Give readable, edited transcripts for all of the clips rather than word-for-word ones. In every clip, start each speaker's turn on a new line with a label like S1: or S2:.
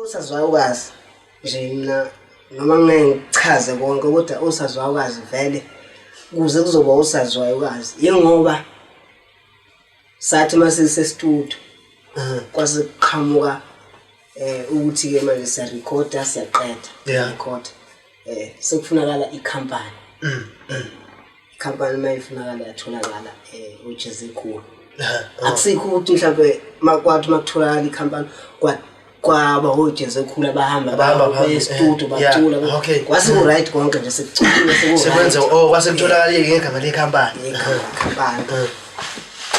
S1: Usazwakazi nje mina noma ngichaze konke kodwa usazwakazi vele kuze kuzoba usazwakazi yengoba sathi masise studio kwase kuqhamuka ukuthi ke manje siya recorda siyaqeda record sekufunakala ikhampani ikhampani mayifunakala yatholakala uJeze Khulu akusikho ukuthi mhlawumbe makwathi makutholakala ikhampani kwaba uJeze Khulu abahamba e-studio bacula kwase ku right konke nje sekucula
S2: sekwenza kwase kutholakala igama lekhampani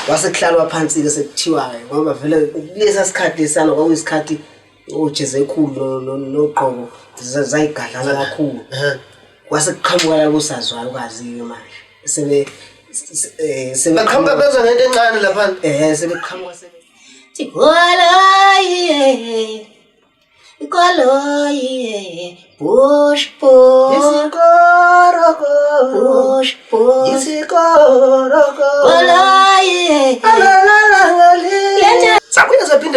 S1: kwase kuhlalwa phansi ke sekuthiwa ngoba vele lesa sikhathi sana kwakuyisikhathi uJeze Khulu noqobo zayigadlana kakhulu kwase kuqhamuka la kusazwayo kwaziyo manje
S2: baqhamuka beza ngento encane lapha
S1: sebeqhamuka Tikoloye, Tikoloye, push,
S2: Isikoroko,
S1: Tikoloye,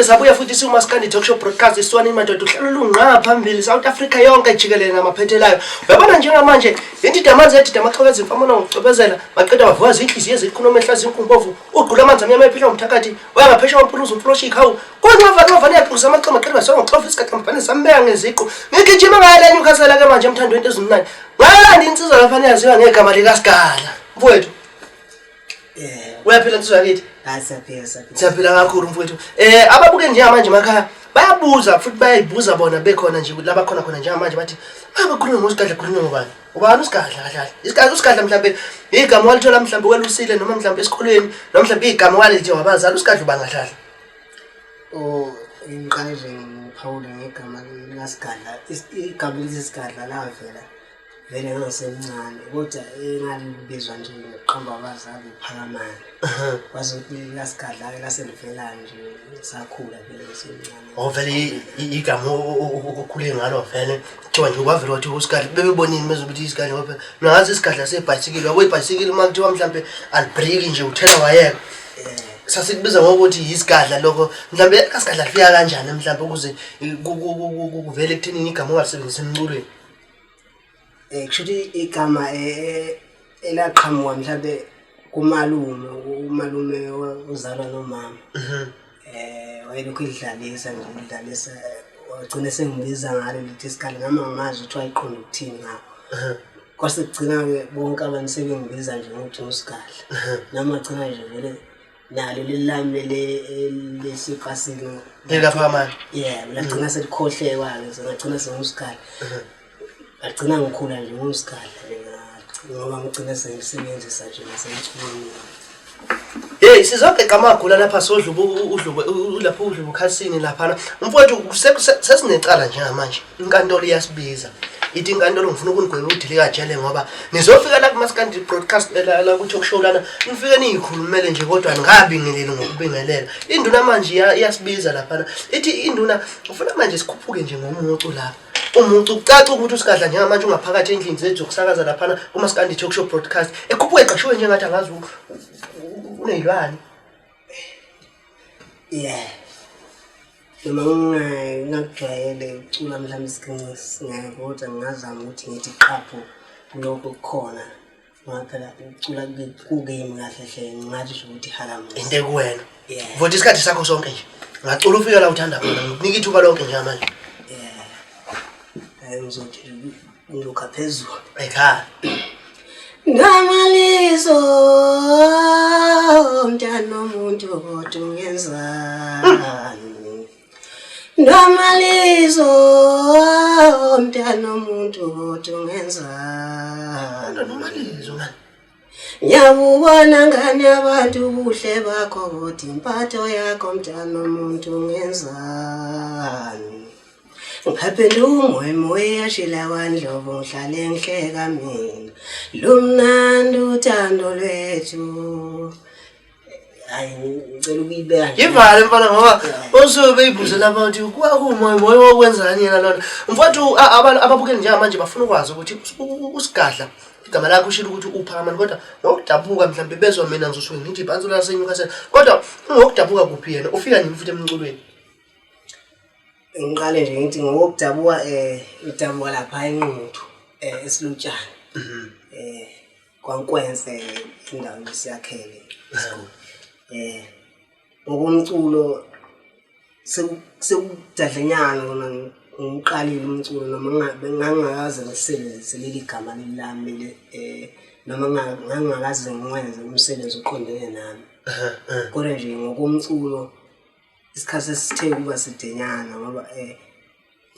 S2: sabuya futhi siumaskandi talk show broadcast iswani madoda uhlelo lunqa phambili South Africa yonke jikelele namaphethelayo uyabona njengamanje yinto amanzi ethi amaxhokeza imfamona ngocobezela maqeda wavuka izinhliziyo ezikhuluma ehlazi inkumbovu uqhula amanzi amnyama ephila umthakathi uyangaphesha wampuluza umfloshi ikhawu konqava yaquza amaqhama qedwa songoxofa isikhathi mfane sambeka ngeziqu ngigijima ngale nyukasela ke manje emthando into ezimnani ngala insizwa lapha niyaziwa ngegama lika Sigala mfowethu uyaphila insizwa yakithi siyaphila kakhulu mfowethu ababuke nje manje emakhaya bayabuza futhi bayayibuza bona bekhona nje laba khona nje manje bathi abakhuluma ngoSigadla khuluma ngobani ubani uSigadla kahle uSigadla mhlambe igama walithola mhlambe welusile noma mhlambe esikolweni noma mhlambe igama walithi wabazali uSigadla ubani ngahlala
S1: inqale nje Paul ngegama likaSigadla igama likaSigadla lavela vele ngasemncane kodwa engalibizwa nje ngoqamba abazali Phakamani kwazokuthi likaSigadla ke laselivela nje sakhula vele semncane
S2: vele igama okhule ngalo vele kuthiwa nje kwavela wathi uSigadla bebebonini mezokuthi iSigadla ngoba mina ngazi iSigadla sebhayisikili wakuyibhayisikili uma kuthiwa mhlambe alibreak nje uthela wayeka sasikubiza ngokuthi iSigadla lokho mhlambe kaSigadla lifika kanjani mhlambe ukuze kuvele ekuthenini igama ongalisebenzisa emculweni
S1: kushuthi igama elaqhamuka mhlambe umalume uzalwa nomama wayelokhu idlalisa wagcina sengibiza ngalo lithi Sigala ngama ngazi ukuthi wayiqonda ukuthini ngawo kwase kugcina ke bonke abantu sebengibiza nje ngokuthi uSigadla noma gcina nje vele nalo lelami lesipasini
S2: Phakamani
S1: lagcina selikhohlekwa ke ngagcina senguSigadla agcina ngikhula nje ngoSigadla ngoba ngigcina sengisebenzisa nje nasemculweni
S2: sizobheka amagula lapha sodlubu lapho udlubu khasini lapha mfowethu sesinecala njengamanje inkantolo iyasibiza ithi inkantolo ngifuna ukunigwema udilika jele ngoba nizofika la kumaskandi broadcast la ku talk show lana nifike niyikhulumele nje kodwa ngabingelele ngokubingelela induna manje iyasibiza lapha ithi induna ufuna manje sikhuphuke nje ngomuntu lapha umuntu ucaca ukuthi uSigadla njengamanje ungaphakathi endlini zethu zokusakaza lapha kumaskandi talk show broadcast ekhuphuke eqashiwe njengathi angazi uneyilwane
S1: noma ngakujwayele ucula mhlawumbe isiqinisingeke kodwa ngingazama ukuthi ngithi qapho kuloko kukhona ngaphela ucula kugame kahle hle ngathi ukuthi halamu
S2: into kuwena futhi isikhathi sakho sonke nje ngacula ufika la uthanda khona nginika ithuba lonke njengamanje
S1: ngizothi ngilokha phezulu
S2: ekhaya
S1: Ngamalizo mntana umuntu kodwa ungenzani Ngamalizo mntana umuntu kodwa ungenzani
S2: Ngamalizo man
S1: Ngiyabona ngani abantu ubuhle bakho kodwa impatho yakho mntana umuntu ungenzani Ngaphendula umoya yashila kwaNdlovu ngihlale ngihleka mina lumnandi uthando lwethu hayi ngicela ukuyibeka nje.
S2: Ivale mfana ngoba osuke beyibuze lapha ukuthi kwakumoya wokwenzani yena lona. Mfowethu ababukeli nje manje bafuna ukwazi ukuthi usigadla igama lakho ushilo ukuthi uphakamani kodwa ngokudabuka mhlambe bezwa mina ngizosuke ngithi ibhansi la senyukasela kodwa ngokudabuka kuphi yena ufika nini futhi emculweni.
S1: Ngiqale nje ngithi ngokudabuka udabuka lapha eNquthu esilutshana. Kwankwense indawo esiyakhele isikole. Ngokomculo sekudadlenyana kona ngiqalile umculo noma ngangakaze ngisebenzise leli gama lami noma ngangakaze ngiwenze umsebenzi oqondene nami. Kodwa nje ngokomculo isikhathi esithe kuba sidenyana ngoba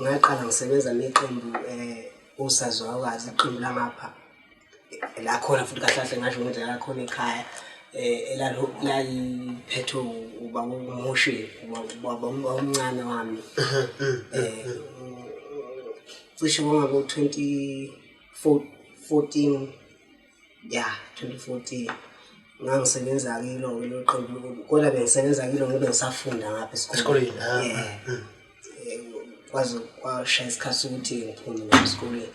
S1: ngaqala ngisebenza neqembu usazwakazi iqembu langapha la khona futhi kahle ngasho ukuthi la khona ekhaya laliphethe ubaba uMoshi ubaba omncane wami cishe ngabo 2014 2014 ngangisebenza kilo lo qembu kodwa bengisebenza kilo ngoba ngisafunda ngapha esikoleni kwaze kwashaya isikhathi sokuthi ngiphume esikoleni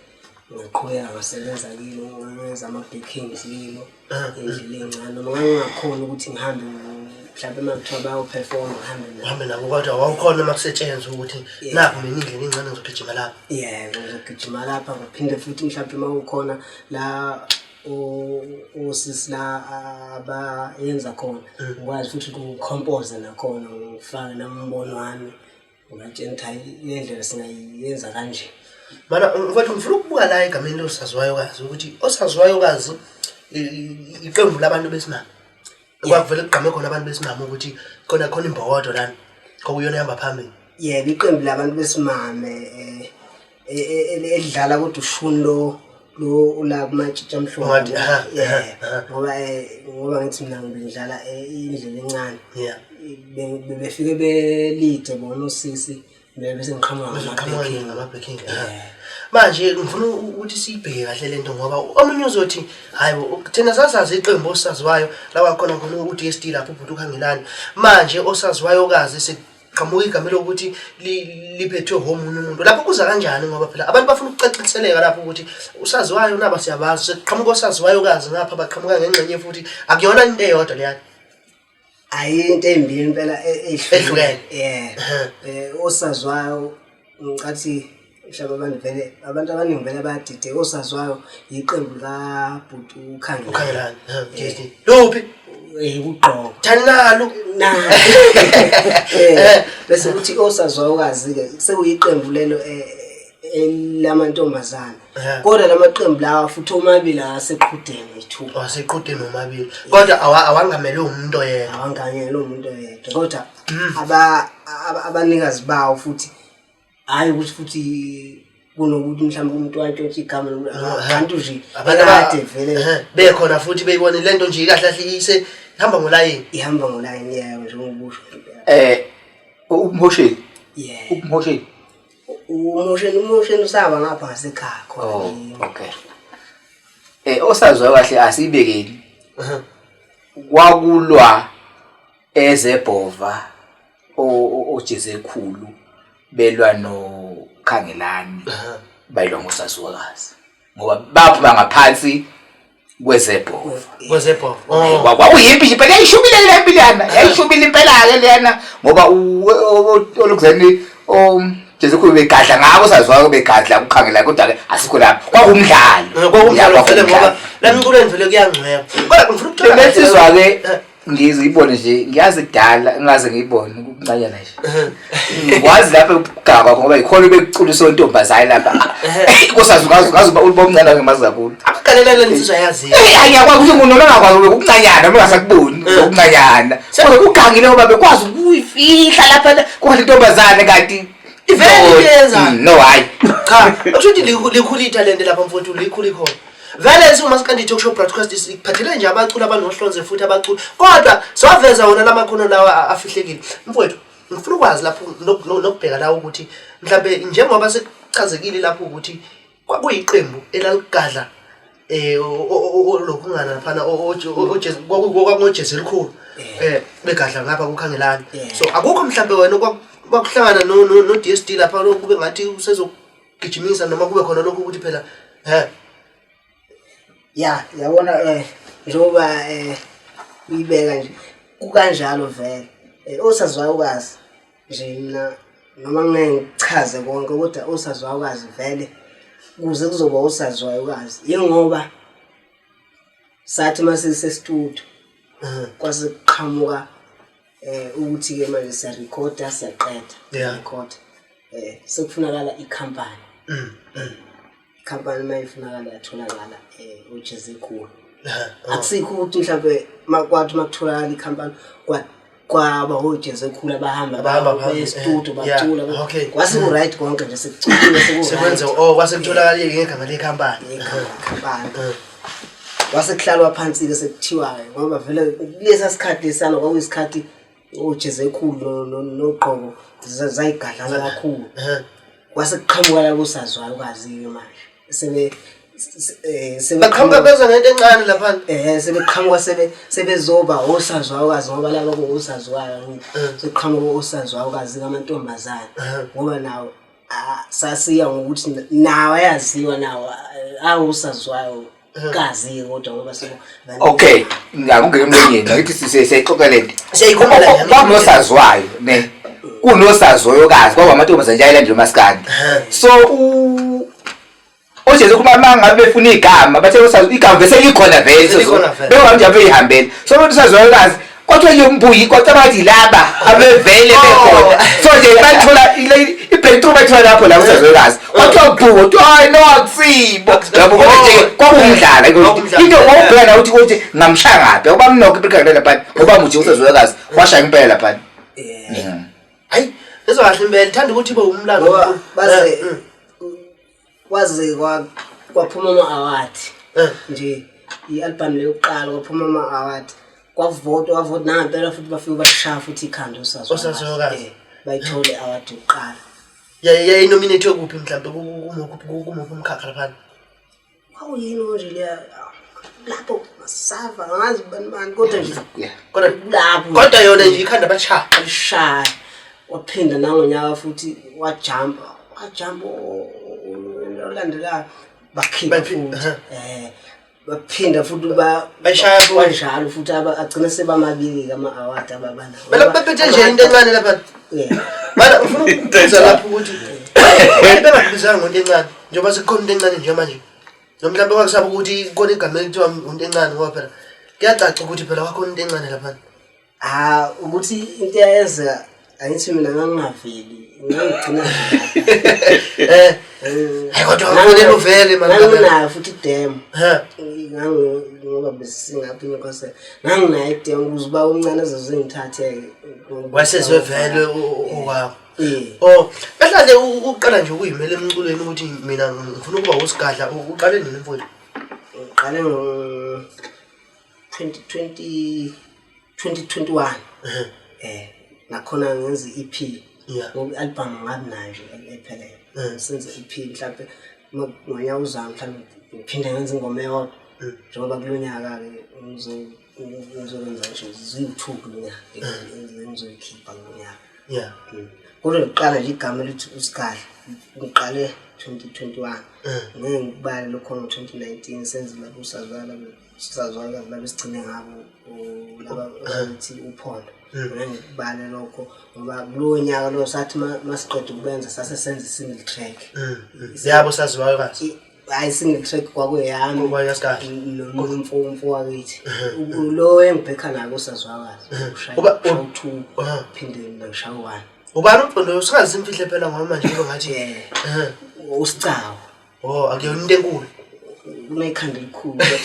S1: ngiqhubeka ngasebenza kilo ngenza ama-backings kilo endleleni encane noma ngingakhona ukuthi ngihambe mhlawumbe makuthiwa bayoperforma ngihambe
S2: nabo kodwa wawukhona makusetshenzwa ukuthi nakho mina indlela encane ngizogijima lapha.
S1: Ngizogijima lapha ngaphinde futhi mhlawumbe mawukhona la osisi la abayenza khona ngikwazi futhi ukucompose nakhona ngifake nambono wami ungatshela indlela singayenza kanje.
S2: Mana mfowethu ngifuna ukubuka la egameni losaziwayokazi ukuthi osaziwayokazi iqembu labantu besimame. Kwavele kuqhame khona abantu besimame ukuthi khona imbokodo lana kokuyona ihamba phambili.
S1: Iqembu labantu besimame edlala kodwa ushundo lo ula kumatshitsha amhlophe. Ngoba ngithi mina ngidlala indlela encane. Befike belide bona usisi bese ngiqhamuka
S2: ngama-backing. Manje ngifuna ukuthi siyibheke kahle lento ngoba omunye uzothi hayi thina sasazi iqembu osaziwayo la khona uDST lapho ubhuti uKhangelani manje osaziwayokazi siqhamuka igama lokuthi liphethwe omunye umuntu lapho kuza kanjani ngoba phela abantu bafuna ukucaciseleka lapho ukuthi usaziwayo naba siyabazi siqhamuka osaziwayokazi ngapha baqhamuka ngengxenye futhi akuyona into eyodwa leya.
S1: Ayinto embi impela ehlukene. Osaziwayo ngicathi mhlawumbe abantu abaningi vele bayadide osaziwayo iqembu la bhuti
S2: uKhangelani. Luphi?
S1: Uqobo.
S2: Thani nalo.
S1: Bese uthi osaziwayokazi ke sekuyiqembu lelo lamantombazana. Kodwa lamaqembu lawa futhi omabili aseqhudeni ithuba.
S2: Aseqhudeni omabili. Kodwa awangamele umuntu oyedwa.
S1: Awangamele umuntu oyedwa. Kodwa abanikazi bawo futhi hayi ukuthi futhi kunokuthi mhlawumbe umuntu wantshontsha igama abantu nje akade vele
S2: bekhona futhi beyibona lento nje kahle kahle ise ihamba ngolayini.
S1: Ihamba ngolayini njengokusho.
S3: Umoshi.
S1: Umoshi usaba ngapha ngasekhaya khona.
S3: Okay. Osaziwayo kahle asibekeli. Kwakulwa ezebhova ojezekhulu belwa noKhangelani bayilwa ngosaziwakazi ngoba baphuma ngaphansi kwezebhova. Kwakuyimpi nje phela yayishubile le mpilana yayishubile impela ke lena ngoba olukuzeni jezekhulu begadla ngako saziwayo begadla uKhangelani kodwa ke asikho lapho kwakumdlalo.
S2: Vele ngoba la mculweni vele kuyangcweba kodwa ngifuna ukuthola
S3: lesizwa ke ngizibone nje ngiyazi kudala ngaze ngiyibone ukuncanyana nje ngikwazi lapha ukugaba ngoba ikhona bekuculisa intombazana lapha kosazi ubomncane ngemazi kakhulu
S2: abakalela lensizwa yazi
S3: ngiyakwazi ukuthi umuntu ongakwazi ukuncanyana bengasakuboni ukuncanyana kodwa ugangile ngoba bekwazi ukuyifihla lapha kodwa intombazana kanti
S2: ivele yenza
S3: no hayi
S2: cha akusho likhulu italente lapha mfowethu likhulu khona vele uma sikandi talk show broadcast isiphathele nje abaculi abanohlonze futhi abaculi kodwa siwaveza wona lamakhono lawa afihlekile mfowethu ngifuna ukwazi lapho nokubheka la ukuthi mhlambe njengoba sekuchazekile lapho ukuthi kwakuyiqembu elaligadla lokungana laphana kwakunojezi elikhulu begadla ngapha kukhangelana so akukho mhlambe wena kwakuhlangana no DSD lapha lokube ngathi usezogijimisa noma kube khona lokho ukuthi phela
S1: yabona njoba uyibeka nje kukanjalo vele osazwakazi nje mina noma ngichaze konke kodwa osazwakazi vele kuze kuzoba osazwakazi yengoba sathi masise studio kwase kuqhamuka ukuthi ke manje siya recorda siyaqeda record sekufunakala ikhampani ikhampani mayifunakala yatholakala uJeze Khulu akusikho ukuthi mhlawumbe makwathi makutholakala ikhampani kwaba uJeze Khulu abahamba e-studio bacula kwase ku right konke nje sekucula
S2: sekwenza kwase kutholakala ngegama lekhampani
S1: kwase kuhlalwa phansi ke sekuthiwa ngoba vele kulesa sikhathi lesana kwakuyisikhathi uJeze Khulu noqobo zayigadlana kakhulu kwase kuqhamuka la kusazwakazi manje
S2: baqhamuka beza ngento encane lapha
S1: sebeqhamuka sebezoba osazwakazi ngoba laba osazwayo seqhamuka osazwakazi kamantombazana ngoba nawo sasiya ngokuthi nawo ayaziwa nawo awusazwayo kazi kodwa ngoba sebo
S3: okay ngakungeke emlonyeni ngathi siyayixoxa lento
S2: siyayikhombela
S3: kwakunosazwayo ne kunosazwayo kazi kwaba amantombazana nje ayilandela umaskandi so oJeze kuma mangabe befuna igama bathe usazwa igama bese likhona vele bengam nje abeyihambela so abantu usazwayo kazi kodwa nje umbuyi kodwa bathi laba abevele bekhona so nje bathola ibreakthrough bathola lapho la usazwayo kazi kodwa ubhuti hayi no akusibo lapho nje kwakumdlala into ngobheka ukuthi ngamshaya ngaphi ngoba mnoko ibreakthrough lapha ngoba muje usazwayo kazi washaya impela lapha
S2: hayi ezokahle impela thanda ukuthi ibe umlando
S1: baze kwaze kwaphuma ama-award nje i-album leyokuqala kwaphuma ama-award kwavota nangempela futhi bafike bashaya futhi ikhanda
S2: osazwakazi
S1: bayithole award yokuqala
S2: yayinominate kuphi mhlawumbe kumuphi umkhakha lapha
S1: kwakuyini nje leya lapho masava angazi bani kodwa nje
S2: kodwa yona nje ikhanda
S1: bashaya waphinda nangonyaka futhi wajumpa olandelayo bakhipha futhi baphinda futhi
S2: bashaya
S1: kanjalo futhi agcina sebamabili ama-award ababana
S2: bephethe nje into encane lapha mana ufuna ukubuza lapho ukuthi bebabizanga ngento encane njengoba sekukhona into encane nje manje nomhlambe kwakusaba ukuthi kona igama ekuthiwa into encane ngoba phela kuyacaca ukuthi phela kwakhona into encane lapha
S1: ukuthi into eyenza angithi mina ngangingaveli ngangigcina
S2: hayi kodwa ufanele uvele manje
S1: nganginayo futhi idemo ngoba besingaphi nokose nganginayo idemo ukuze uba umncane ezozengithathe
S2: wasezwevele okwakho kahle uqala nje ukuyimela emculweni ukuthi mina ngifuna ukuba usigadla uqale nini mfowethu
S1: uqale ngo-2021 nakhona ngenza i-EP ngoba i-album ngabi nayo nje ephelele senze i-EP mhlawumbe ngonyaka uzayo mhlawumbe ngiphinde ngenza ingoma eyodwa njengoba kulo nyaka-ke ngizokwenza nje ziyi-2 kulo nyaka engizoyikhipha kulo nyaka kodwa ngiqala nje igama elithi usigadla ngiqale 2021 ngeke ngikubale lokho ngo-2019 senze lapho usazwakazi labo esigcine ngabo laba abathi uphondo ngibale lokho ngoba kulo nyaka lo sathi masiqeda ukubenza sase senze single track
S2: yabo sazwakazi
S1: hayi single track kwakuyami
S2: ngoyasikhathi
S1: nomfo wakithi lo engibhekha nako sazwakazi ushaya 2 phinde ngishaya 1
S2: ubani umfondo usingazi imfihle phela ngoba manje into ngathi
S1: usicawo
S2: akuyona into enkulu
S1: unekhanda elikhulu kodwa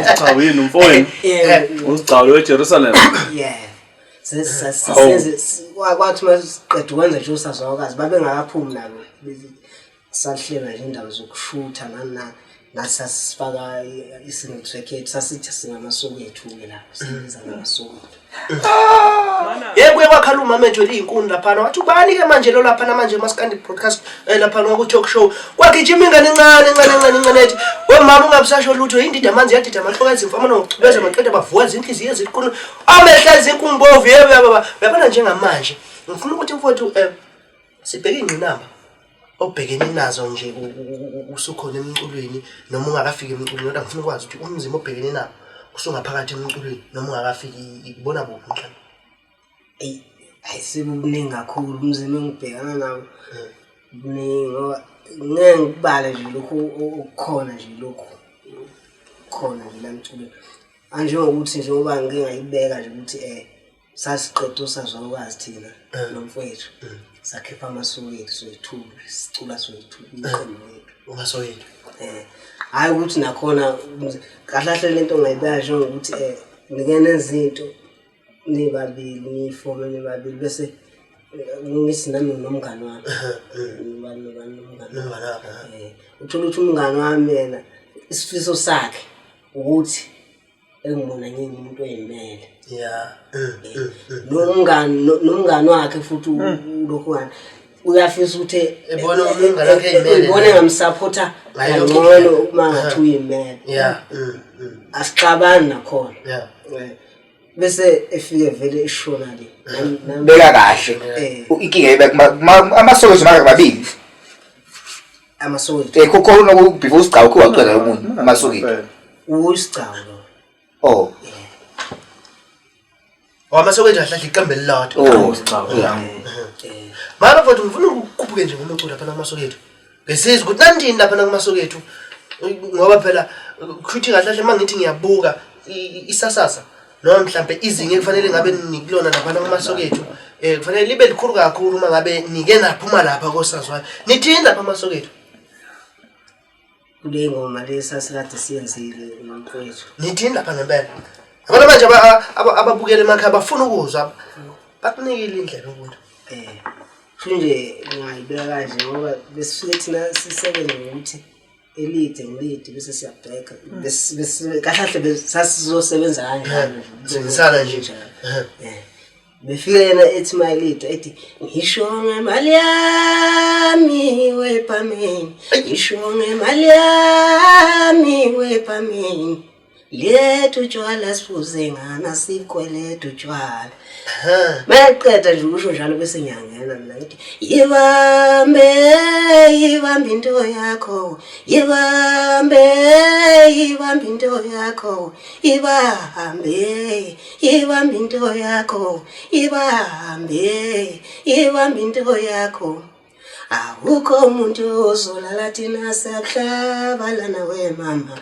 S4: usicawo yini umfowenu usicawo weJerusalem
S1: senze kwathi masiqeda ukwenza nje usazwakazi babengakaphumi nabo sahlela nje indaba zokushutha nana nasasifaka isingle track yethu sasithi singamasokethu-ke lapho sibiza ngamasokethu.
S2: Yebo kuye kwakhala umama ejwele izinkuni lapha wathi ubani-ke manje lo lapha manje maskandi broadcast lapha ku talk show kwagijima ingane encane ethi wemama ungabusasho lutho indida amanzi yadida amahloka ezimfu amana ngokucubeza amaqeda bavuka zinhliziyo ezinkuni amehla ezinkumbovu uyabona njengamanje ngifuna ukuthi mfowethu sibheke ingqinamba obhekene nazo nje usukhona emculweni noma ungakafiki emculweni kodwa ngifuna ukwazi ukuthi umzimba obhekene nawo usungaphakathi emculweni noma ungakafiki ikubona buphi mhlawumbe.
S1: Ayisibuningi kakhulu umzimba engibhekana nawo buningi ngoba ngeke ngikubale nje lokhu okukhona nje lokhu khona nje la emculweni anjengokuthi njengoba ngike ngayibeka nje ukuthi sasiqeda usazwakwazi thina nomfowethu sakhipha amasokethu soyithula sicula soyithula iqondo lethu
S2: ungasoyethu
S1: hayi ukuthi nakhona kahle lento ngayibeka njengokuthi ngike nezinto nibabili nifome nibabili bese ngithi nami nomngane wami uthola ukuthi umngane wami yena isifiso sakhe ukuthi engibona ngingumuntu oyimele nomngane wakhe futhi ulokhwana uyafisa ukuthi
S2: ebona umngane wakhe eyimele
S1: ubone ngamsupporta ngcono uma ngathi uyimele asixabani nakhona bese efike vele ishona le
S3: beka kahle inkinga ibeka amasokethu maka babili
S1: amasokethu
S3: khona before usigcawu kuwacela umuntu amasokethu
S1: usigcawu
S2: amasokethu ahlahla iqembe elilodwa mara mfowethu ngifuna ukukhuphuke nje ngomuntu lapha namasokethu ngesizwe ukuthi nandini lapha namasokethu ngoba phela kuthi kahle mangithi ngiyabuka isasasa noma mhlambe izinga kufanele ngabe nikulona lapha namasokethu kufanele libe likhulu kakhulu uma ngabe nike naphuma lapha kosazwayo nithini lapha amasokethu
S1: kule ngoma lesasikade siyenzile nomfowethu
S2: nithini lapha ngempela abantu manje ababukela emakhaya bafuna ukuzwa bakunikile indlela ukuthi
S1: nje ngayibeka kanje ngoba besifike thina sisebenze ngokuthi elide ngilide bese siyabheka bese kahle sasizosebenza kanjalo
S2: ngisala nje
S1: befike yena ethi mayilide ethi ngisho ngemali yami wephameni ngisho ngemali yami wephameni lethu tshwala sifuze ngana sikweletu tshwala maqeda nje usho njalo bese ngiyangena mina ngithi ibambe into yakho ibambe into yakho ibambe into yakho ibambe into yakho akukho umuntu ozolala thina sakuhlabala nawe mama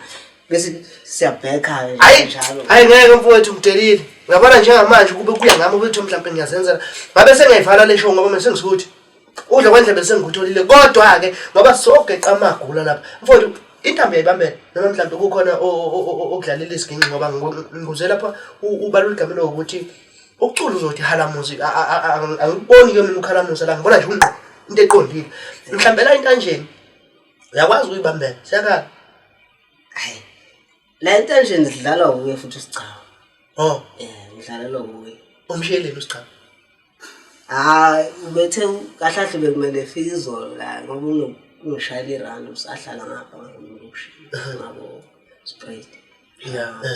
S1: bese siyabheka njalo
S2: hayi ngeke mfowethu ngidelile ngabona njengamanje kube kuya ngami ukuthi mhlawumbe ngiyazenzela ngabe sengayivala le show ngoba mase ngisuthi udla kwendlebe sengikutholile kodwa ke ngoba sogeqa amagula lapha mfowethu intambo yayibambela noma mhlawumbe kukhona okudlalela isiginci ngoba ngibuze lapha ubalula igama lokuthi ukucula uzothi halamuzi angiboni ke mina ukhalamuzi la ngibona nje unqo into eqondile mhlawumbe la intanjeni uyakwazi ukuyibambela siyakala
S1: hayi la intanjeni sidlala kuye futhi sicawa ngidlalela kuye
S2: umsheleni usichaza
S1: ubethe kahlahle bekumele efike izolo la ngoba ungishayela irando usahlala ngapha ngabo spread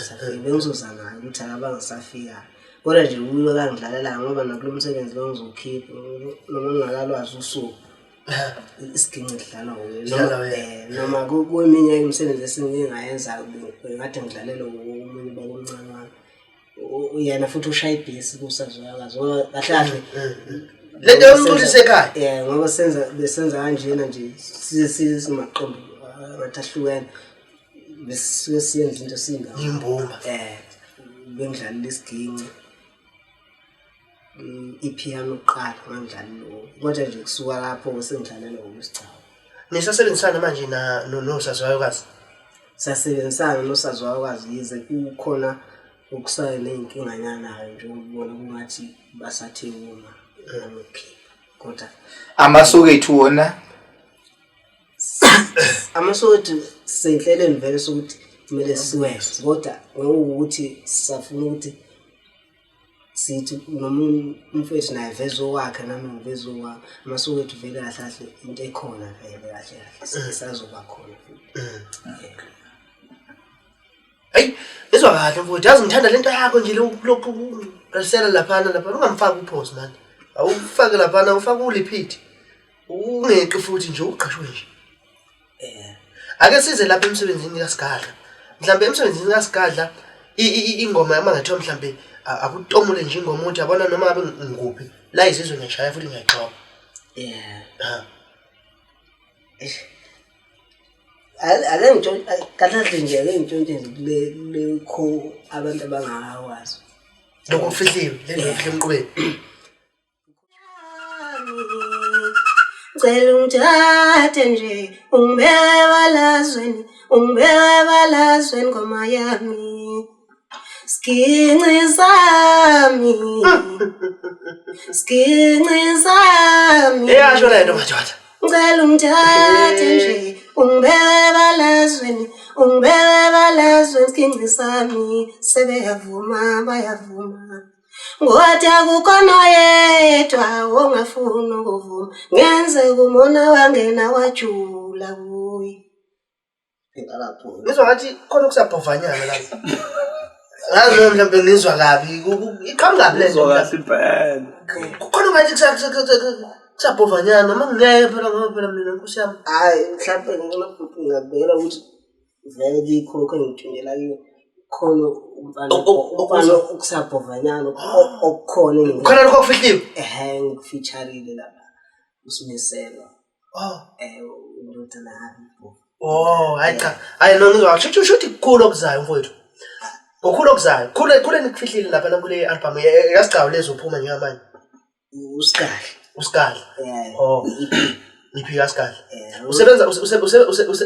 S1: safike bengizozana ukuthi abangisafika kodwa nje uyo kangidlalela ngoba nakulomsebenzi lo ngizokhipha noma ngingakalwazi usuku isiginci sidlala noma kweminye imisebenzi esingayenza ngathi ngidlalela umunye bakomncane wami uyena futhi ushaya ibhesi kusazwakazi ngoba kahle
S2: lento yomqulise ekhaya
S1: ngoba besenza kanjena nje sisimaqembu ngathi bese siyenza into singayo
S2: imbumba
S1: bengidlalela isiginci ipiano uqala ngidlalela kodwa nje kusuka lapho sengidlalela ngokusichawa
S2: nisasebenzisana manje nosazwakazi
S1: sasebenzisana nosazwakazi yize kukhona ukusaya ney'nkinganyana nje ukubona kungathi basathe uma nokukhipha kodwa
S3: amasokethu wona
S1: amasokethu senhleleni vele sokuthi kumele siwenze kodwa ngokuthi sisafuna ukuthi sithi noma umfethu naye vezo wakhe nami ngivezo wakhe masowethu vele kahle into ekhona vele kahle sisazoba khona.
S2: Hey, izwa kahle mfowethu, yazi ngithanda lento yakho nje lokhu qalisela lapha ungamfaki uphosi manje. Awufake lapha ufake uliphiti. Ungeqi futhi nje uqashwe nje. Ake size lapha emsebenzini kaSigadla. Mhlambe emsebenzini kaSigadla ingoma yama ngathiwa mhlambe akutomule nje ingoma uthi yabona noma abe ngikuphi la izizwe ngiyashaya futhi ngiyaqoqa.
S1: Ake ngitshontshe kahle nje ake ngitshontshe nje kule kho abantu abangakwazi.
S2: Lokho kufihliwe lento efihle emqubeni.
S1: Ngicela ungithathe nje ungibeke balazweni ngoma yami. Skinci sami.
S2: Asho lento madoda.
S1: Ngicela ungithathe nje ungibeke balazweni skinci sami. Sebeyavuma bayavuma. Ngothi akukhona yedwa ongafuna ukuvuma. Ngenze kumona wangena wajula kuyi. Ngalaphula.
S2: Ngizwa ngathi khona kusabhovanyana lapha. Ngazi noma mhlambe ngizwa kabi. Iqhamuka kabi lento.
S4: Ngizwa kahle impela.
S2: Kukhona ngathi kusabhovanyana noma ngeke phela mina Nkosi yami.
S1: Hayi mhlawumbe ngingabheka ukuthi vele likhokho engithunyela kiyo. Khona umfana okusabhovanyana okukhona
S2: khona lokho kufihliwe
S1: ngifeatureile lapha usimiselo umuntu nami
S2: hayi cha hayi no ngizwa shuthi kukhulu okuzayo mfowethu kukhulu okuzayo khule nikufihlile lapha nakule album yasigcawu lezo uphuma njengamanje uSigadla Niphi kaSigadla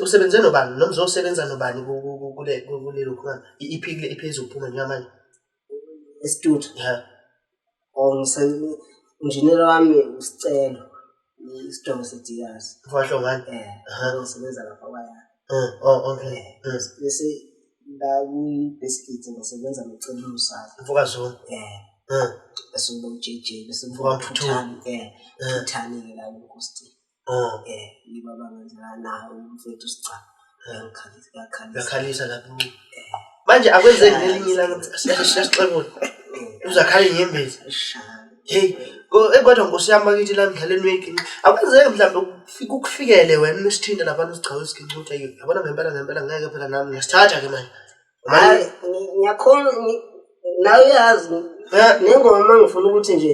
S2: usebenze nobani noma uzosebenza nobani kule lokho iphile ezophuma njengamanje
S1: estudio engineer wami uSicelo isidongo sedikazi
S2: Mfahlongane
S1: ngisebenza lapha kwaya
S2: okay
S1: bese la ku-biscuit ngisebenza noCelo Musasa
S2: Mfokazona
S1: bese JJ bese Mfokazana Thuthani la kuSti yiba bangenzela nawo umfethu Sicaba ngiyakhalisa
S2: lapho manje akwenzeki nelinye ilanga siyasixebula uzakhala inyembezi hey kodwa Nkosi yami bakithi la emdlalweni weginqi akwenzeki mhlawumbe ukufikele wena nesithinda labantu sigcawu isiginqutha yiyo yabona ngempela ngeke phela nami ngiyasithatha ke manje
S1: hayi ngiyakhona nawe yazi nengoma mangifuna ukuthi nje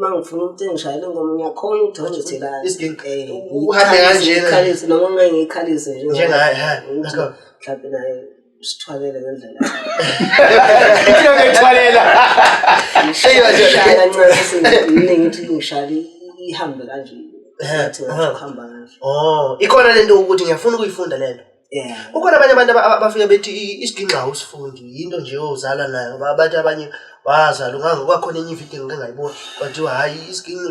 S1: mangifuna ukuthi ngishayele ingoma ngiyakhona ukuthi ngithela
S2: isiginqi uhambe kanje
S1: ikhalisi noma ngingikhalise nje
S2: njengaye
S1: mhlawumbe naye usithwalele ngendlela
S3: Into ngethwalela.
S1: Ngishaya kancane ngithi ngishali ihambe kanje ngathi ngihamba kanje
S2: ikhona lento ukuthi ngiyafuna ukuyifunda lento ukhona abanye abantu abafika bethi isiginqi awusifundi into nje ozalwa nayo abantu abanye wazala ngakho enye ivideo ngingayibona bathiwa hayi isiginqi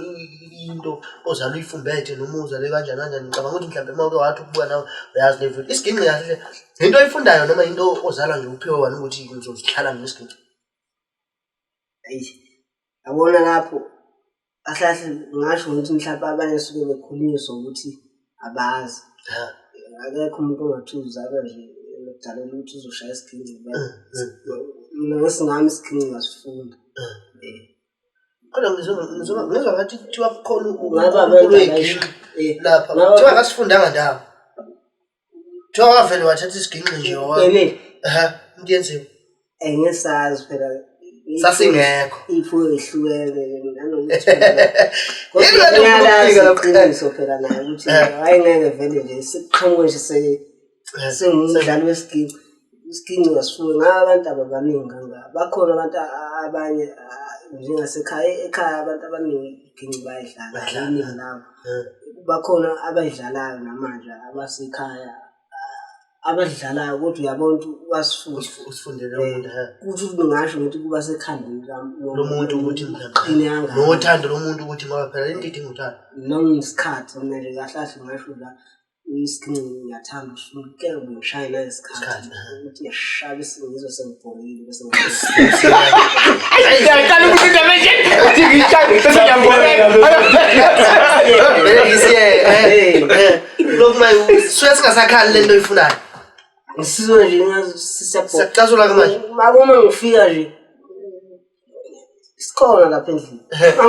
S2: into ozalwa uyifumbethe noma uzale kanjani ngicabanga ukuthi mhlawumbe mawuke wathi ukubuka nawe uyazi le video isiginqi kahle into oyifundayo noma into ozalwa nje uphiwe wena ukuthi uzozihlala nesiginqi
S1: yabona lapho ahlahle ngasho ukuthi mhlawumbe abanye suke bekhuliswa ukuthi abazi akekho umuntu ongathuza kanje ukudalela ukuthi uzoshaya isiginqi mina ngesingami isiginqi ngasifunda
S2: kodwa ngizwa ngathi kuthiwa kukhona uNkulunkulu weginqi lapha kuthiwa ngasifundanga ndawo kuthiwa wavele wathatha isiginqi nje ndiyenziwe
S1: engisazi phela
S2: sasingekho
S1: ifo ehlukene nanokuthi qiniso phela naye ukuthi ayengeke vele nje siqhamuke nje sengumdlali wesiginqi isiginqi ngasifuwe ngabantu abaningi kangaka bakhona abantu abanye njengasekhaya abantu abaningi iginqi bayidlala iningi labo bakhona abayidlalayo namanje abasekhaya abadlalayo kodwa uyabona ukuthi
S2: wasifundele umuntu
S1: ukuthi ngisho ukuthi kuba sekhandeni
S2: lomuntu ukuthi mhlawumbe nothando lomuntu ukuthi ngoba phela into idinga uthando
S1: noma isikhathi mina nje kahle ngisho la isikini ngiyathanda usuke ngishaya nayisikhathi ukuthi yashaba isingizo sengibhokile bese
S3: Ngiyaqala ukuthi ndamenje uthi ngishaya bese ngiyambonela.
S2: Lokhu manje suya singasakhali lento oyifunayo.
S1: ngisizwe nje ngazi sisiyabhokile
S2: Siyacazula ke manje.
S1: uma ngifika nje isikhona lapha endlini ngifika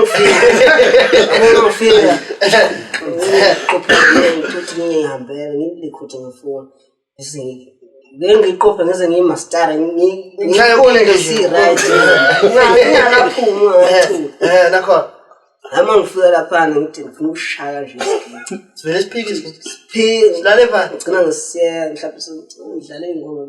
S1: ukuthi ngihambele ngilikhuthe ngifuna bese ngiqophe ngeze ngiyimastara
S2: Ngishayekule nje.
S1: right ngiyalaphuma
S2: Nakho.
S1: Ama ngifika lapha ngithi ngifuna ukushaya nje isikhathi
S2: Sivele siphike
S1: phela
S2: silale pha.
S1: ngicina ngisiya mhlawumbe ngidlale ingoma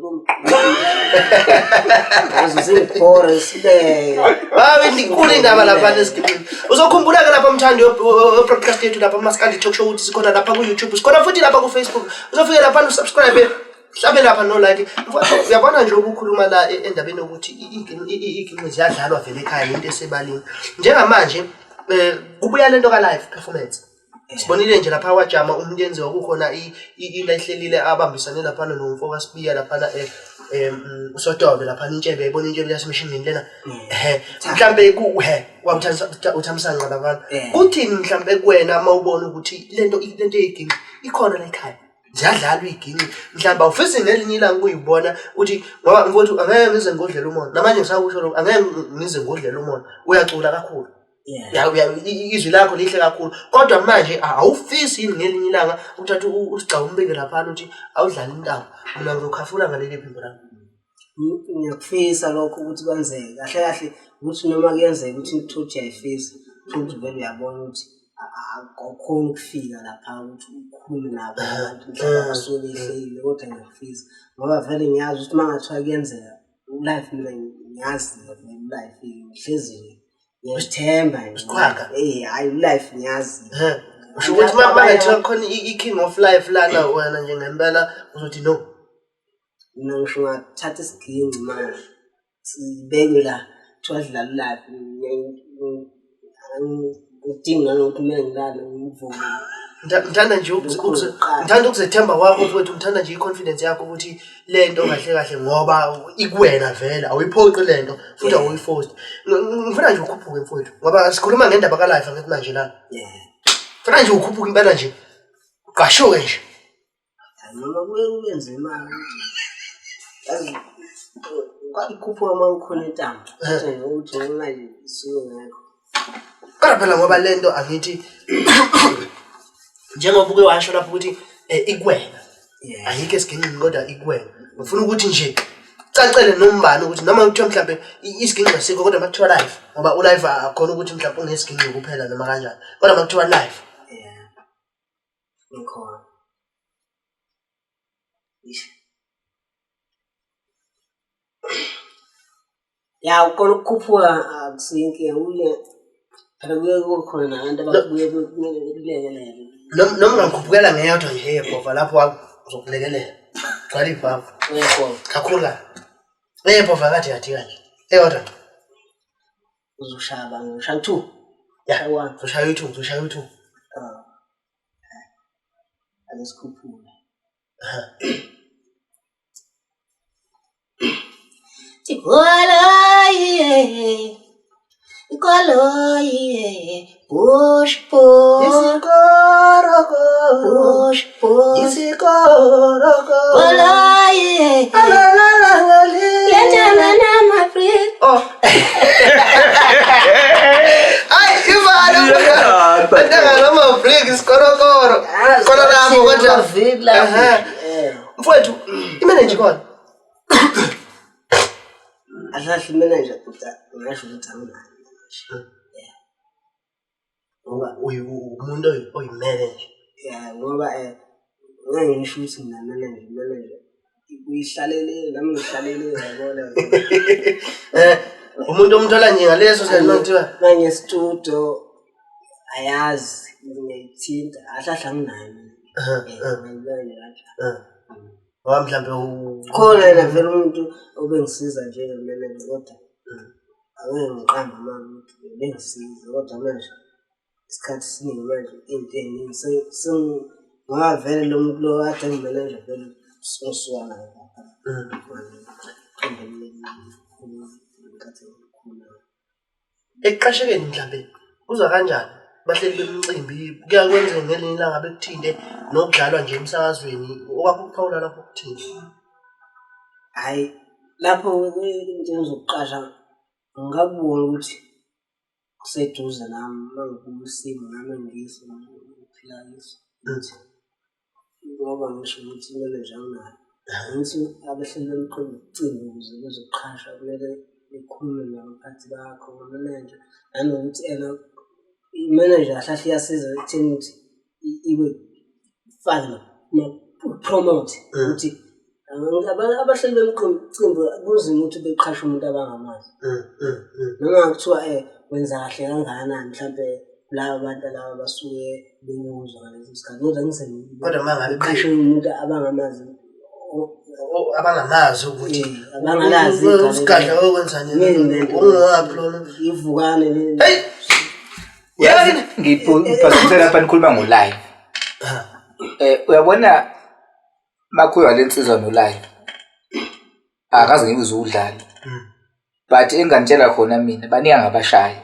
S1: azo zingibhore sibeke
S2: Hayi ndikule indaba lapha nesigibini. Uzokhumbula ke lapha umthandi we-podcast yethu lapha Maskandi Talk Show uthi sikhona lapha ku-YouTube, sikhona futhi lapha ku-Facebook. Uzofika lapha usubscribe, hlabe lapha no like. Uyabona nje ukukhuluma la endabeni ukuthi iginqi ziyadlalwa vele ekhaya into esebalini. Njengamanje kubuya lento ka live performance. Sibonile nje lapha wajama umuntu yenziwa kukhona ilahlelile abambisane lapha nomfoka Sibiya lapha uSodobe lapha intshebe ebona intshebe yasemishini lena mhlambe uthamsanqa labantu uthini mhlambe kuwena mawubona ukuthi lento yeginqi ikhona la ekhaya ziyadlalwa iginqi mhlambe awufisi ngelinye ilanga kuyibona uthi ngoba mfowethu angeke ngize ngodlela umoya namanje ngisakusho lokho angeke ngize ngodlela umoya uyacula kakhulu izwi lakho lihle kakhulu kodwa manje awufisi yini ngelinye ilanga uthatha usigca umbeke lapha uthi awudlala intaba mina ngizokhafula ngaleli phimbo lami
S1: ngiyakufisa lokho ukuthi kwenzeke kahle kahle ukuthi noma kuyenzeka ukuthi ngithuthi ayifisi futhi vele uyabona ukuthi akukhona ukufika lapha ukuthi ukhulume nabo abantu mhlawumbe basuke behleli kodwa ngiyakufisa ngoba vele ngiyazi ukuthi mangathiwa kuyenzeka life mina ngiyazi life ngihlezi ngiyithemba hayi life ngiyazi
S2: usho ukuthi mangathiwa khona i-king of life lana wena njengempela uzothi no
S1: mina ngisho ngathatha isiginci manje sibeke la twadlala life udinga nokuthi mina ngilale ngivume
S2: ngithanda nje ngithanda ukuzethemba kwakho mfowethu ngithanda nje i-confidence yakho ukuthi lento kahle kahle ngoba ikuwena vele awuyiphoqi lento futhi awuyiforce ngifuna nje ukhuphuke mfowethu ngoba sikhuluma ngendaba ka life ngathi manje la ngifuna nje ukhuphuke impela nje uqashuke nje
S1: noma kuyenza imali yazi kwakukhuphuka uma ukhona intamo nje ukuthi imali isuke ngekho
S2: kodwa phela ngoba lento angithi njengoba uke washo lapho ukuthi ikuwena ayike esiginqini kodwa ikuwena ngifuna ukuthi nje cacele nombani ukuthi noma kuthiwa mhlambe isiginqi asikho kodwa makuthiwa live ngoba ulive akhona ukuthi mhlambe ungesiginqi kuphela noma kanjani kodwa makuthiwa live
S1: ngikhona ya ukona ukukhuphuka akusinkinga uye phela kuye kukhona nabantu ababuye kulekelela
S2: noma ungakhuphukela ngeyodwa nje ebhova lapho uzokulekelela gcwala ibhava kakhulu la ebhova kade yathi kanje eyodwa
S1: uzoshaba ngishaya 2
S2: ya uzoshaya u2
S1: asikhuphula Ikoloye push
S2: Isikoroko
S1: Ikoloye Lenjana na my friend
S2: Ay, imali Bantanga noma break isikorokoro Khona lapho kodwa mfowethu imanager khona
S1: Ahlahle manager kuta ngisho ukuthi anginayo
S2: ngoba umuntu oyimanager
S1: ngoba ngeke ngisho ukuthi mina manager uyihlalele nami ngihlalele yabona
S2: umuntu omthola nje ngaleso sekuthiwa
S1: manje studio ayazi ngiyithinta ahlahla anginayo
S2: ngoba mhlambe
S1: khona yena vele umuntu obengisiza njengemanager kodwa angeke ngiqambe manje ukuthi bengisiza kodwa manje isikhathi siningi manje into eningi ngoba vele lo muntu lo ade ngimanager vele sosuka naye
S2: Ekuqashekeni mhlambe uzwa kanjani bahleli bemicimbi kuyakwenza ngelinye ilanga bekuthinte nokudlalwa nje emsakazweni okwakuphawula lapho kuthini
S1: hayi lapho into zokuqasha ngakubona ukuthi kuseduze nami mangikubusimo nami ngiyise ukuphila yiso ngoba ngisho ukuthi manager unayo ngithi abahleli bemicimbi ukuze bezoqasha kumele bekhulume nabaphathi bakho manager nanokuthi manager ahlahle iyasiza ekutheni ukuthi ibe fana promote ukuthi abahleli bemicimbi kunzima ukuthi beqashe umuntu abangamazi noma kuthiwa wenza kahle kangakanani mhlambe laba bantu laba basuke benguzwa ngalesi sikhathi kodwa ngisengibe
S2: kodwa mangabe
S1: beqashe umuntu abangamazi
S2: abangamazi ukuthi
S1: abangalazi
S2: usigadla okwenzani ungaphi lona
S1: ivukane
S2: hey
S3: yazi ngiphasisela lapha nikhuluma ngo-live uyabona makhuya lensizwa no-live akaze ngibuze udlala but enganitshela khona mina baningi ngabashayi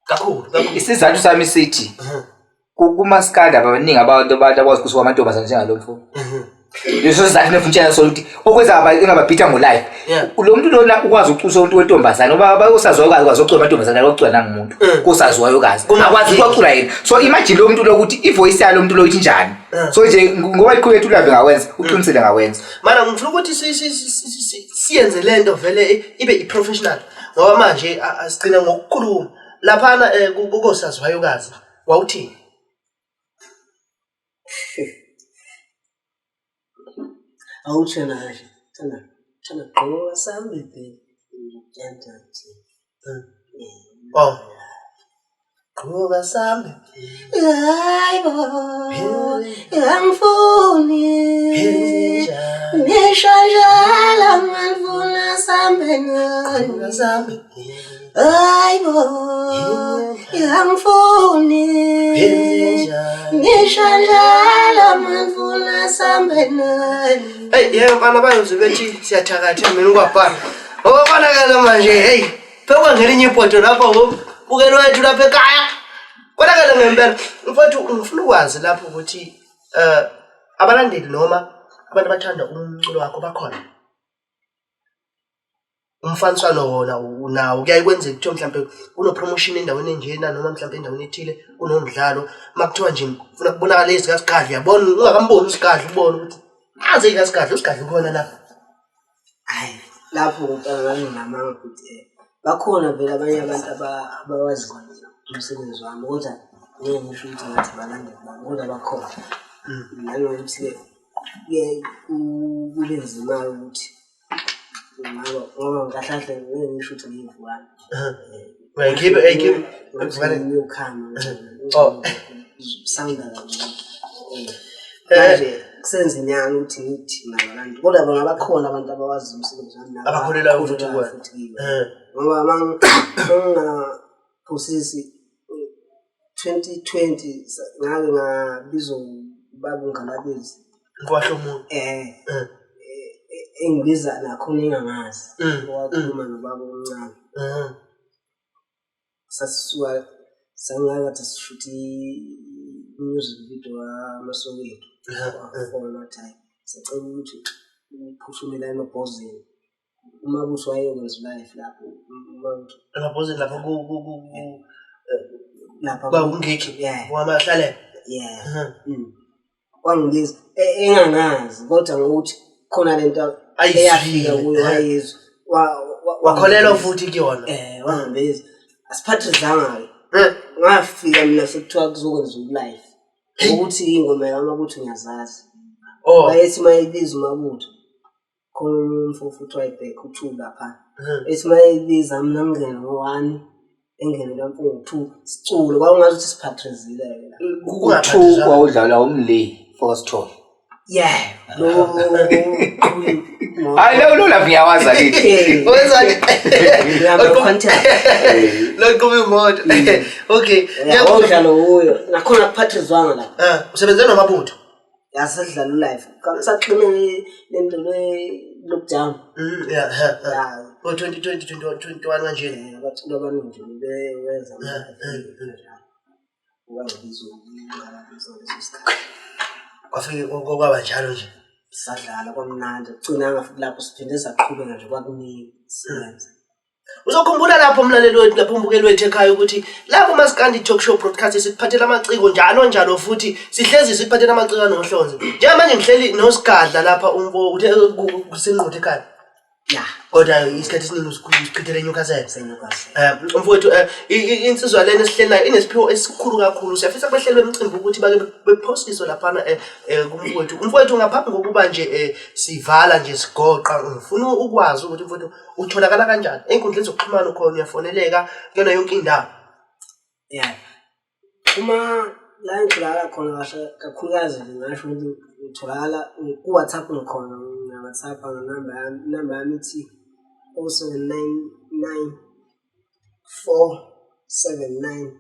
S2: kakhulu
S3: isizathu sami sithi kumaskanda abaningi abantu abakwazi kusuka amantombazane njengalo mfo leso sizathu nefuntshela sokuthi okwenza engababhitha ngo-live lo muntu lona ukwazi ukucusa umuntu wentombazane ngoba usaziwayo ukwazi ukucula amantombazane akucula nangumuntu kusaziwayo kazi akwazi ukucula yena so imagine lo muntu lokuthi ivoice yalo muntu lo ithi njani so nje ngoba iqhubethu live ngawenza uqinisele ngawenza
S2: mana ngifuna ukuthi siyenze lento vele ibe i-professional ngoba manje asigcina ngokukhuluma laphana kukosaziwayo kazi wawuthini
S1: awuthena kahle thana gqoka sami baby ntantanti
S2: oh gqoka sami
S1: hayibo ngangifuni nishajala ngifuna sambe
S2: gqoka sami
S1: hayibo ngangifuni nishajala ngifuna sambe
S2: hey yebo bana bayoze bethi siyathakatha mina ukwabhala okubonakala manje hey phekwangelinye ipoto lapho bukelo wethu lapha ekhaya konakala ngempela mfowethu ngifuna ukwazi lapho ukuthi abalandeli noma abantu abathanda umculo wakho bakhona umfaniswano wona unawo kuyayikwenzeka ukuthi mhlambe kuno promotion endaweni enjena noma mhlambe endaweni ethile kunomdlalo makuthiwa nje ufuna kubonakala lezi kaSigadla uyabona ungakamboni uSigadla ubone ukuthi aze kaSigadla uSigadla khona lapha
S1: hayi lapho ngicabanga namanga ukuthi bakhona vele abanye abantu abawazi umsebenzi wami kodwa ngeke ngisho ukuthi ngathi balandeli bami kodwa bakhona nanokuthi kube nzima ukuthi ngoba ngahlahle ngeke ngisho ukuthi ngiyivukana
S2: Ngiyikhipe
S1: ngiyokhama sounda manje kusenza inyanga ukuthi ngithi nabantu kodwa bona bakhona abantu abawazi umsebenzi wami
S2: abakholela ukuthi
S1: ngoba manga posisi 2020 ngake ngabizo baba uNgalabezi
S2: ngwahlo umuntu
S1: engibiza nakhona engangazi wakhuluma nobaba omncane sasisuka sangakathi sishuthi music video wamasokethu for time sicela ukuthi uphushumela emabhozini uma kuthi wayenza live lapho
S2: emabhozini lapho
S1: lapha
S2: bawungekhi wamahlale
S1: wangibiza engangazi kodwa ngokuthi khona lento eyafika kuyo wayizwa
S2: wakholelwa futhi kuyona
S1: wangibiza asiphathizanga ngafika mina sekuthiwa kuzokwenza live ukuthi ingoma yami ukuthi ngiyazazi wayethi mayibiza umabutho khona umfowethu uthi wayiback u2 lapha ethi mayibiza mina ngene ngo1 engene lapho ngo2 sicule kwakungathi ukuthi siphathizile
S3: ku2 wawudlala umle Foxtrot hayi lo la ngiyawaza lithi
S2: wenzani
S1: contact
S2: lo kuba imoto okay
S1: ngiyakudlala uyo nakhona kuphathizwanga la
S2: usebenze nomabutho
S1: yasedlala live saqine lento lockdown
S2: yeah 2021 kanje
S1: abathula abaningi bewenza
S2: kwafike kwaba njalo nje
S1: sadlala kwamnandi ugcina ngafuthi lapho siphinde saqhubeka nje kwakuningi siyenza.
S2: Uzokhumbula lapho umlaleli wethu lapho umbukeli wethu ekhaya ukuthi lapho masikandi talk show broadcast sikuphathela amaciko njalo futhi sihlezi sikuphathela amaciko anohlonze. Njengamanje ngihleli noSigadla lapha umfo uthe kusenqothe ekhaya.
S1: Yeah.
S2: Kodwa isikhathi esiningi usichithele eNewcastle.
S1: Senyukasile.
S2: Mfowethu insizwa lena esihleli nayo inesiphiwo esikhulu kakhulu. Siyafisa behlelwe emicimbi ukuthi bake bephosiswe lapha kumfowethu. Umfowethu ngaphambi kokuba nje sivala nje sigoqa ngifuna ukwazi ukuthi mfowethu utholakala kanjani einkundleni zokuxhumana ukhona uyafoneleka kuyona yonke indawo.
S1: Yeah. Uma la ngitholakala khona kahle kakhulukazi ngisho ukuthi utholakala ku WhatsApp ngikhona WhatsApp number yami ithi 0799 479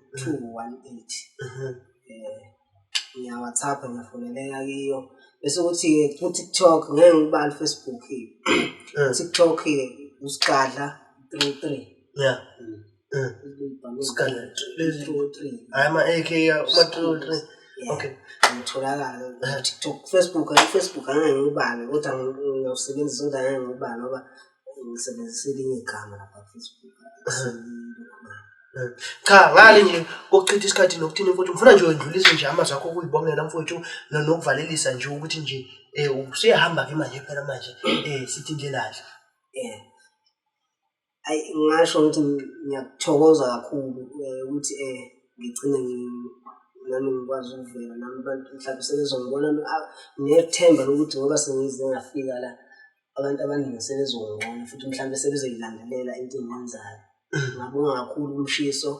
S1: ngiya WhatsApp ngiyafoneleka kiyo bese ukuthi ku TikTok ngeke ngibale Facebook TikTok uSigadla 33
S2: yeah Sigadla 33 ama AK uma 33 okay
S1: ngitholakala TikTok Facebook angeke ngibale kodwa ngiyawusebenzisa kodwa angeke ngibale ngoba ngisebenzisa elinye igama lapha Facebook.
S2: Cha ngale nje kokuchitha isikhathi nokuthini mfowethu ngifuna nje udlulise nje amazwi akho ukuyibongela mfowethu nokuvalelisa nje ukuthi nje usiyahamba ke manje phela manje sithi indlela
S1: ayi ngisho ukuthi ngiyakuthokoza kakhulu ukuthi ngicine nami ngikwazi ukuvela nami abantu mhlawumbe sebezongibona ngiyethemba ukuthi ngoba sengize ngafika la abantu abaningi sebezongibona futhi mhlawumbe sebezoyilandelela into engiyenzayo. Ngabonga kakhulu umshiso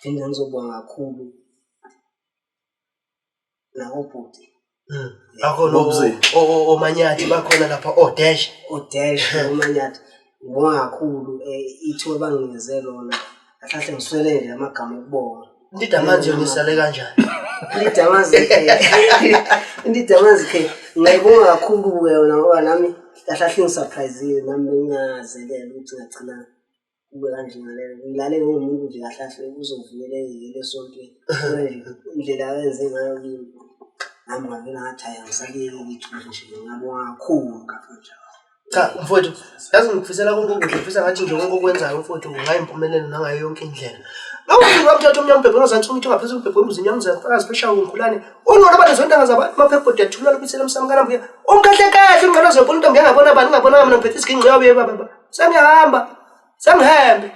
S1: phinde ngizobonga kakhulu nakobhuti
S2: akhona omanyathi bakhona lapha odash
S1: omanyathi ngibonga kakhulu ithuba banginikeze lona ahlahle ngiswele nje amagama okubonga.
S2: Ndida manje unisale kanjani?
S1: Ndida manje ngiyibonga kakhulu yona ngoba nami ahlahle ngisurprise nami ngingazelela ukuthi ngagcina kube kanje ngilale ngomuntu nje ahlahle uzovumela lesonto indlela ayenze ngayo kimi nami ngavela ngathaya ngisalile ukuthi nje ngiyabonga kakhulu kanje.
S2: Cha mfowethu yazi ngikufisela konke ngifisa ngathi nje konke okwenzayo mfowethu ungayimpumelelo nangayo yonke indlela. Ngawufika ukuthatha umnyango bhebhe ngazanthi umuntu ngaphezulu bhebhe umzinyo ngizafaka special ngikhulane. Unona abantu zonke zabantu maphepho yathula lokuthela umsamkana mbuye. Umkahle kahle ngqono zebona intombi yangabona abantu ngabona mina ngiphethe isigingqi yawe baba. Sengihamba. Sengihambe.